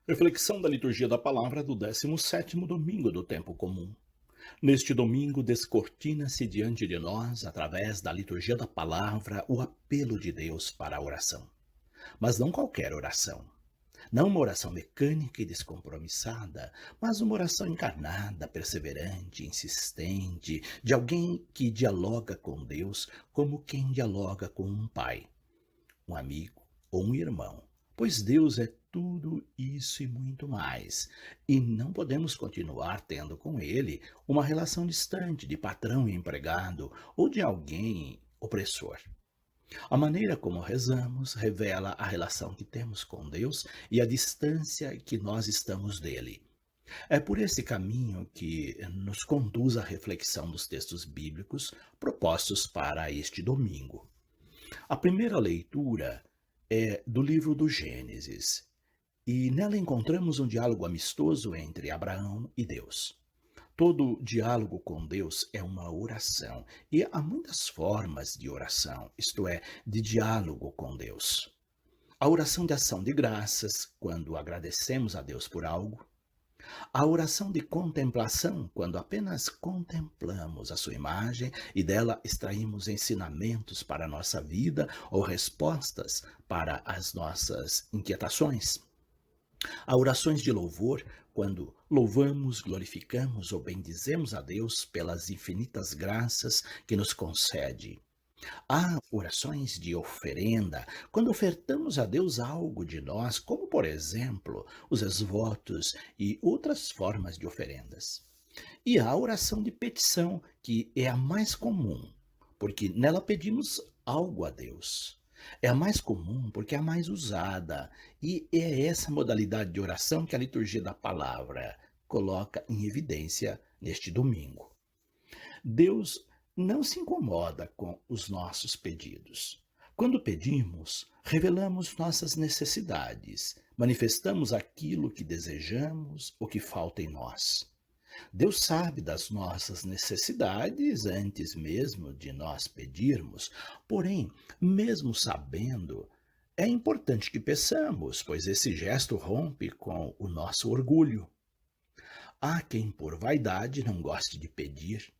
Reflexão da liturgia da palavra do 17º domingo do tempo comum. Neste domingo descortina-se diante de nós, através da liturgia da palavra, o apelo de Deus para a oração. Mas não qualquer oração. Não uma oração mecânica e descompromissada, mas uma oração encarnada, perseverante, insistente, de alguém que dialoga com Deus como quem dialoga com um pai, um amigo ou um irmão, pois Deus é tudo isso e muito mais, e não podemos continuar tendo com Ele uma relação distante de patrão e empregado ou de alguém opressor. A maneira como rezamos revela a relação que temos com Deus e a distância que nós estamos dele. É por esse caminho que nos conduz à reflexão dos textos bíblicos propostos para este domingo. A primeira leitura é do livro do Gênesis, e nela encontramos um diálogo amistoso entre Abraão e Deus. Todo diálogo com Deus é uma oração, e há muitas formas de oração, isto é, de diálogo com Deus. A oração de ação de graças, quando agradecemos a Deus por algo. A oração de contemplação, quando apenas contemplamos a sua imagem e dela extraímos ensinamentos para a nossa vida ou respostas para as nossas inquietações. Há orações de louvor, quando louvamos, glorificamos ou bendizemos a Deus pelas infinitas graças que nos concede. Há orações de oferenda, quando ofertamos a Deus algo de nós, como por exemplo os exvotos e outras formas de oferendas. E há a oração de petição, que é a mais comum, porque nela pedimos algo a Deus. É a mais comum porque é a mais usada, e é essa modalidade de oração que a liturgia da palavra coloca em evidência neste domingo. Deus não se incomoda com os nossos pedidos. Quando pedimos, revelamos nossas necessidades, manifestamos aquilo que desejamos, o que falta em nós. Deus sabe das nossas necessidades antes mesmo de nós pedirmos, porém, mesmo sabendo, é importante que peçamos, pois esse gesto rompe com o nosso orgulho. Há quem por vaidade não goste de pedir.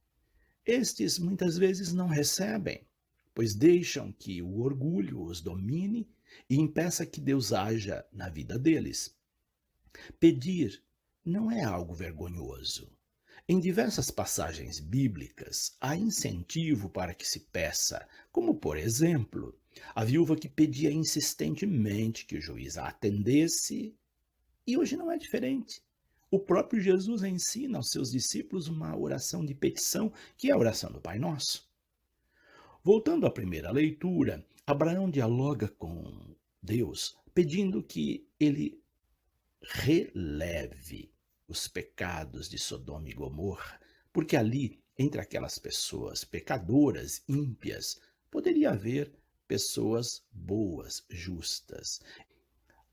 Estes muitas vezes não recebem, pois deixam que o orgulho os domine e impeça que Deus haja na vida deles. Pedir não é algo vergonhoso. Em diversas passagens bíblicas, há incentivo para que se peça, como, por exemplo, a viúva que pedia insistentemente que o juiz a atendesse, e hoje não é diferente. O próprio Jesus ensina aos seus discípulos uma oração de petição, que é a oração do Pai Nosso. Voltando à primeira leitura, Abraão dialoga com Deus, pedindo que ele releve os pecados de Sodoma e Gomorra, porque ali, entre aquelas pessoas pecadoras, ímpias, poderia haver pessoas boas, justas.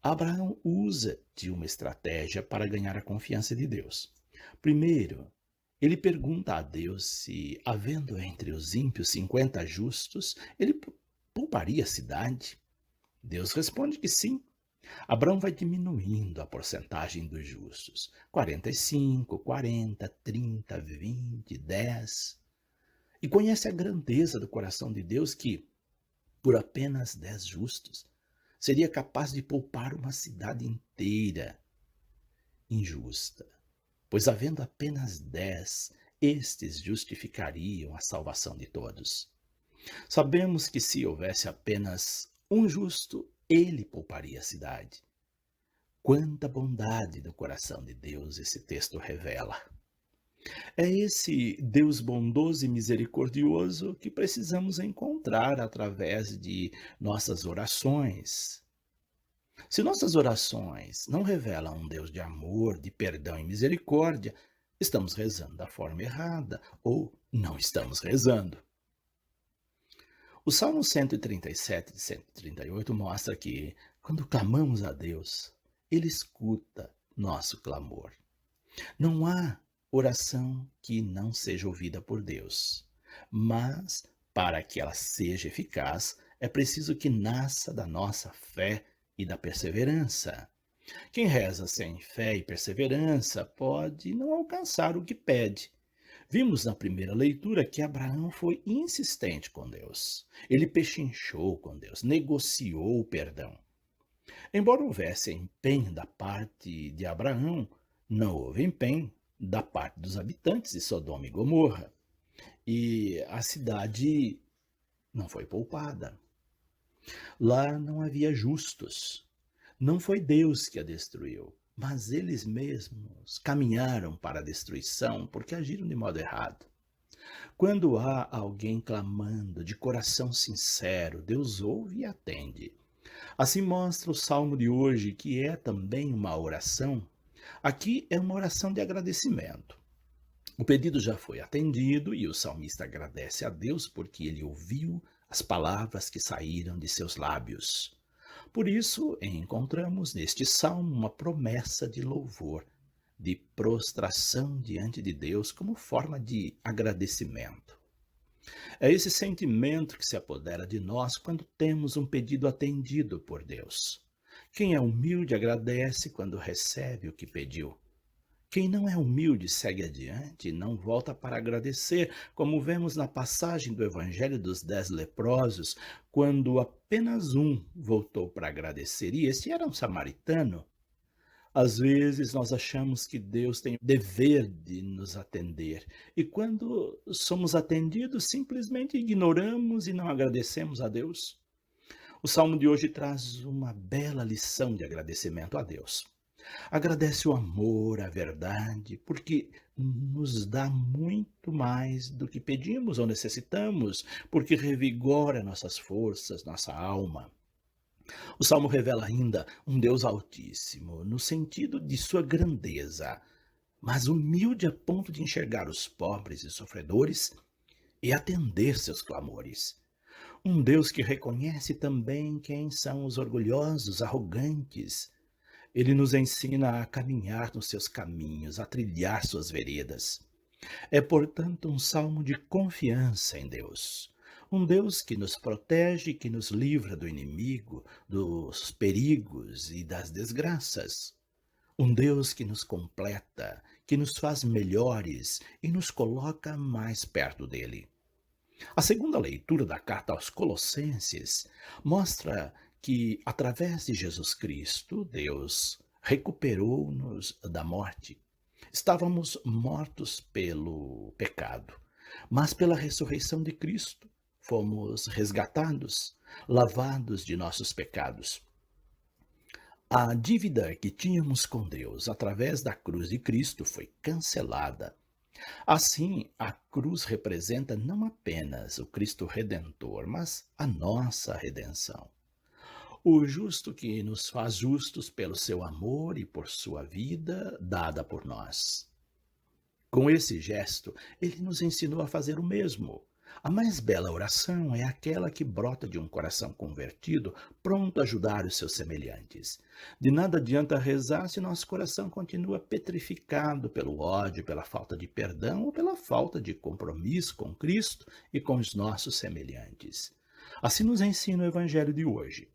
Abraão usa de uma estratégia para ganhar a confiança de Deus. Primeiro, ele pergunta a Deus se, havendo entre os ímpios 50 justos, ele pouparia a cidade. Deus responde que sim. Abraão vai diminuindo a porcentagem dos justos. 45, 40, 30, 20, 10. E conhece a grandeza do coração de Deus que, por apenas 10 justos, seria capaz de poupar uma cidade inteira injusta. Pois havendo apenas 10, estes justificariam a salvação de todos. Sabemos que se houvesse apenas um justo, ele pouparia a cidade. Quanta bondade do coração de Deus esse texto revela. É esse Deus bondoso e misericordioso que precisamos encontrar através de nossas orações. Se nossas orações não revelam um Deus de amor, de perdão e misericórdia, estamos rezando da forma errada ou não estamos rezando. O Salmo 137 e 138 mostra que, quando clamamos a Deus, Ele escuta nosso clamor. Não há oração que não seja ouvida por Deus, mas, para que ela seja eficaz, é preciso que nasça da nossa fé e da perseverança. Quem reza sem fé e perseverança pode não alcançar o que pede. Vimos na primeira leitura que Abraão foi insistente com Deus. Ele pechinchou com Deus, negociou o perdão. Embora houvesse empenho da parte de Abraão, não houve empenho da parte dos habitantes de Sodoma e Gomorra. E a cidade não foi poupada. Lá não havia justos. Não foi Deus que a destruiu, mas eles mesmos caminharam para a destruição porque agiram de modo errado. Quando há alguém clamando de coração sincero, Deus ouve e atende. Assim mostra o salmo de hoje, que é também uma oração. Aqui é uma oração de agradecimento. O pedido já foi atendido e o salmista agradece a Deus porque ele ouviu as palavras que saíram de seus lábios. Por isso, encontramos neste salmo uma promessa de louvor, de prostração diante de Deus como forma de agradecimento. É esse sentimento que se apodera de nós quando temos um pedido atendido por Deus. Quem é humilde agradece quando recebe o que pediu. Quem não é humilde segue adiante e não volta para agradecer, como vemos na passagem do Evangelho dos 10 leprosos, quando apenas um voltou para agradecer, e esse era um samaritano. Às vezes nós achamos que Deus tem o dever de nos atender, e quando somos atendidos, simplesmente ignoramos e não agradecemos a Deus. O salmo de hoje traz uma bela lição de agradecimento a Deus. Agradece o amor, a verdade, porque nos dá muito mais do que pedimos ou necessitamos, porque revigora nossas forças, nossa alma. O Salmo revela ainda um Deus altíssimo, no sentido de sua grandeza, mas humilde a ponto de enxergar os pobres e sofredores e atender seus clamores. Um Deus que reconhece também quem são os orgulhosos, arrogantes. Ele nos ensina a caminhar nos seus caminhos, a trilhar suas veredas. É, portanto, um salmo de confiança em Deus. Um Deus que nos protege, que nos livra do inimigo, dos perigos e das desgraças. Um Deus que nos completa, que nos faz melhores e nos coloca mais perto dele. A segunda leitura da carta aos Colossenses mostra que, através de Jesus Cristo, Deus recuperou-nos da morte. Estávamos mortos pelo pecado, mas pela ressurreição de Cristo fomos resgatados, lavados de nossos pecados. A dívida que tínhamos com Deus através da cruz de Cristo foi cancelada. Assim, a cruz representa não apenas o Cristo Redentor, mas a nossa redenção. O justo que nos faz justos pelo seu amor e por sua vida dada por nós. Com esse gesto, ele nos ensinou a fazer o mesmo. A mais bela oração é aquela que brota de um coração convertido, pronto a ajudar os seus semelhantes. De nada adianta rezar se nosso coração continua petrificado pelo ódio, pela falta de perdão ou pela falta de compromisso com Cristo e com os nossos semelhantes. Assim nos ensina o Evangelho de hoje.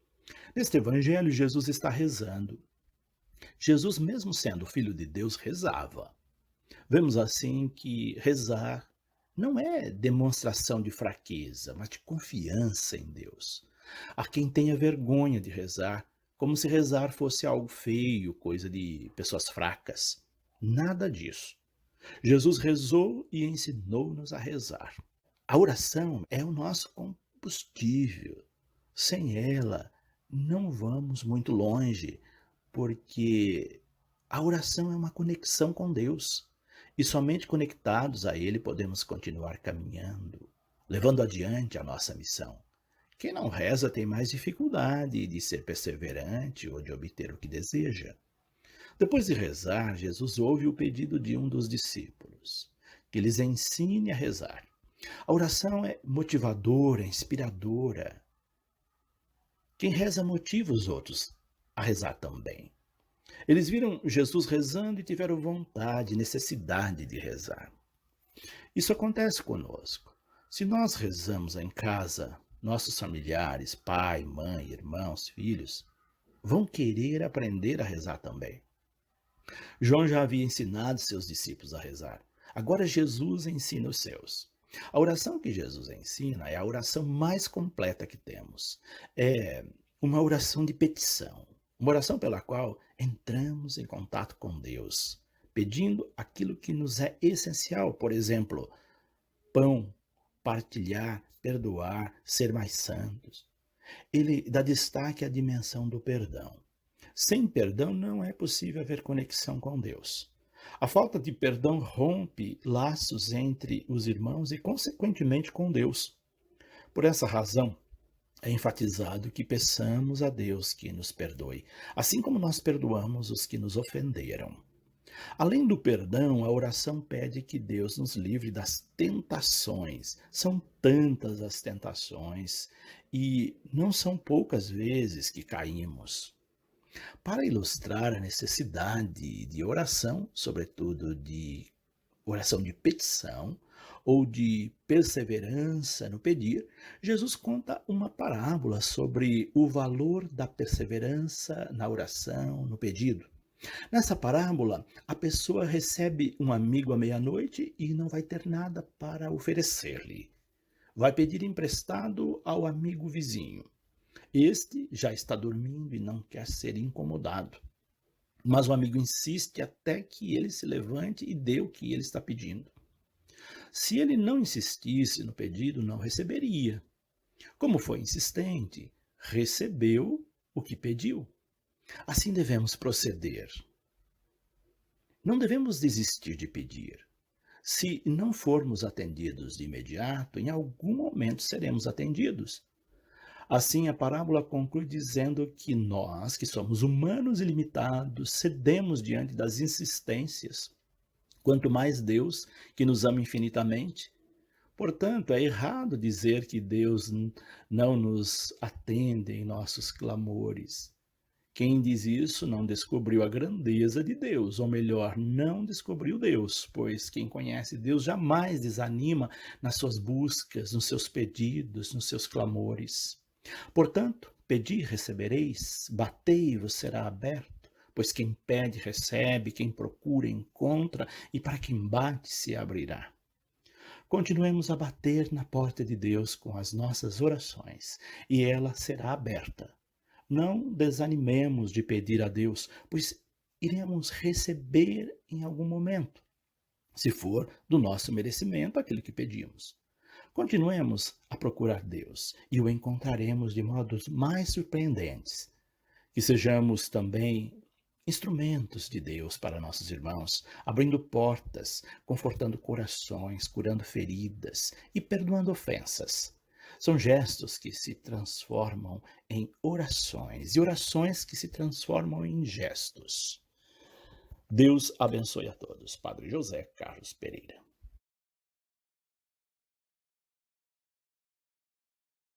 Neste Evangelho, Jesus está rezando. Jesus, mesmo sendo filho de Deus, rezava. Vemos assim que rezar não é demonstração de fraqueza, mas de confiança em Deus. Há quem tenha vergonha de rezar, como se rezar fosse algo feio, coisa de pessoas fracas. Nada disso. Jesus rezou e ensinou-nos a rezar. A oração é o nosso combustível. Sem ela, não vamos muito longe, porque a oração é uma conexão com Deus. E somente conectados a Ele podemos continuar caminhando, levando adiante a nossa missão. Quem não reza tem mais dificuldade de ser perseverante ou de obter o que deseja. Depois de rezar, Jesus ouve o pedido de um dos discípulos, que lhes ensine a rezar. A oração é motivadora, inspiradora. Quem reza motiva os outros a rezar também. Eles viram Jesus rezando e tiveram vontade, necessidade de rezar. Isso acontece conosco. Se nós rezamos em casa, nossos familiares, pai, mãe, irmãos, filhos, vão querer aprender a rezar também. João já havia ensinado seus discípulos a rezar. Agora Jesus ensina os seus. A oração que Jesus ensina é a oração mais completa que temos. É uma oração de petição, uma oração pela qual entramos em contato com Deus, pedindo aquilo que nos é essencial, por exemplo, pão, partilhar, perdoar, ser mais santos. Ele dá destaque à dimensão do perdão. Sem perdão não é possível haver conexão com Deus. A falta de perdão rompe laços entre os irmãos e, consequentemente, com Deus. Por essa razão, é enfatizado que peçamos a Deus que nos perdoe, assim como nós perdoamos os que nos ofenderam. Além do perdão, a oração pede que Deus nos livre das tentações. São tantas as tentações e não são poucas vezes que caímos. Para ilustrar a necessidade de oração, sobretudo de oração de petição ou de perseverança no pedir, Jesus conta uma parábola sobre o valor da perseverança na oração, no pedido. Nessa parábola, a pessoa recebe um amigo à meia-noite e não vai ter nada para oferecer-lhe. Vai pedir emprestado ao amigo vizinho. Este já está dormindo e não quer ser incomodado. Mas o amigo insiste até que ele se levante e dê o que ele está pedindo. Se ele não insistisse no pedido, não receberia. Como foi insistente, recebeu o que pediu. Assim devemos proceder. Não devemos desistir de pedir. Se não formos atendidos de imediato, em algum momento seremos atendidos. Assim, a parábola conclui dizendo que nós, que somos humanos e limitados, cedemos diante das insistências, quanto mais Deus, que nos ama infinitamente. Portanto, é errado dizer que Deus não nos atende em nossos clamores. Quem diz isso não descobriu a grandeza de Deus, ou melhor, não descobriu Deus, pois quem conhece Deus jamais desanima nas suas buscas, nos seus pedidos, nos seus clamores. Portanto, pedi, recebereis, batei, vos será aberto, pois quem pede, recebe, quem procura, encontra, e para quem bate, se abrirá. Continuemos a bater na porta de Deus com as nossas orações, e ela será aberta. Não desanimemos de pedir a Deus, pois iremos receber em algum momento, se for do nosso merecimento aquilo que pedimos. Continuemos a procurar Deus e o encontraremos de modos mais surpreendentes. Que sejamos também instrumentos de Deus para nossos irmãos, abrindo portas, confortando corações, curando feridas e perdoando ofensas. São gestos que se transformam em orações e orações que se transformam em gestos. Deus abençoe a todos. Padre José Carlos Pereira.